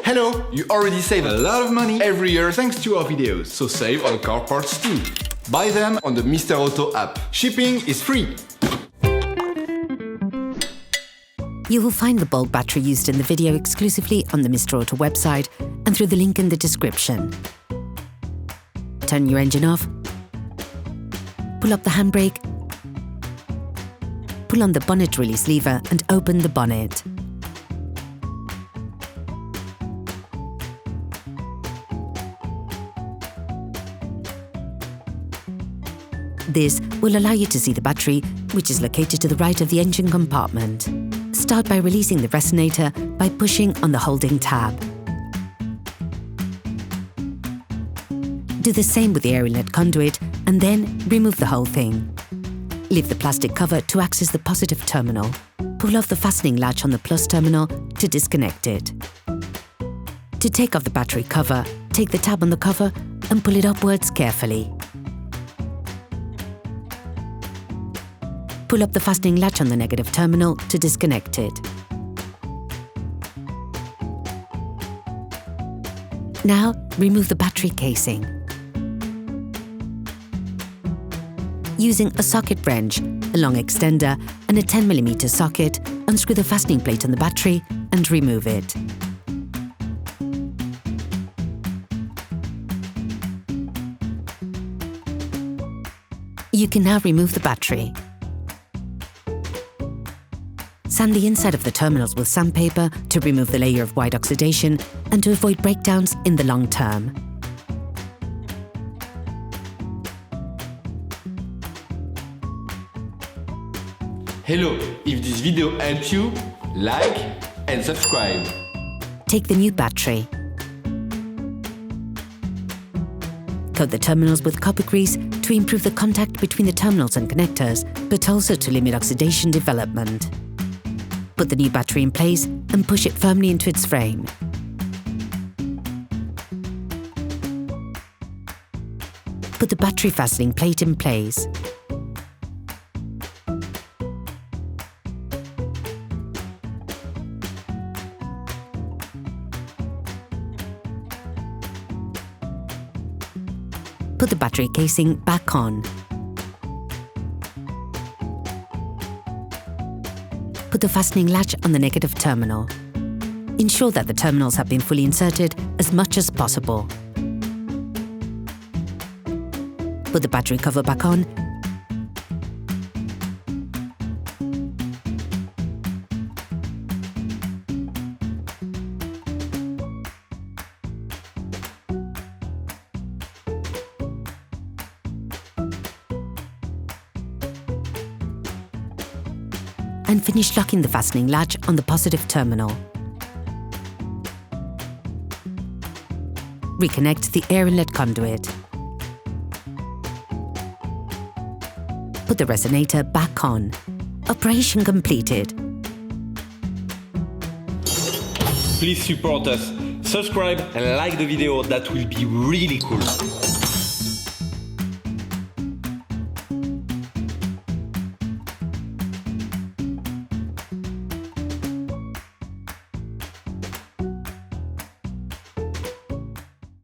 Hello! You already save a lot of money every year thanks to our videos, so save on car parts too. Buy them on the Mr. Auto app. Shipping is free. You will find the bulb battery used in the video exclusively on the Mr. Auto website and through the link in the description. Turn your engine off. Pull up the handbrake. Pull on the bonnet release lever and open the bonnet. This will allow you to see the battery, which is located to the right of the engine compartment. Start by releasing the resonator by pushing on the holding tab. Do the same with the air inlet conduit and then remove the whole thing. Leave the plastic cover to access the positive terminal. Pull off the fastening latch on the plus terminal to disconnect it. To take off the battery cover, take the tab on the cover and pull it upwards carefully. Pull up the fastening latch on the negative terminal to disconnect it. Now, remove the battery casing. Using a socket wrench, a long extender and a 10mm socket, unscrew the fastening plate on the battery and remove it. You can now remove the battery. Sand the inside of the terminals with sandpaper to remove the layer of white oxidation and to avoid breakdowns in the long term. Hello! If this video helped you, like and subscribe. Take the new battery. Coat the terminals with copper grease to improve the contact between the terminals and connectors, but also to limit oxidation development. Put the new battery in place and push it firmly into its frame. Put the battery fastening plate in place. Put the battery casing back on. Put the fastening latch on the negative terminal. Ensure that the terminals have been fully inserted as much as possible. Put the battery cover back on. And finish locking the fastening latch on the positive terminal. Reconnect the air inlet conduit. Put the resonator back on. Operation completed. Please support us, subscribe and like the video, that will be really cool.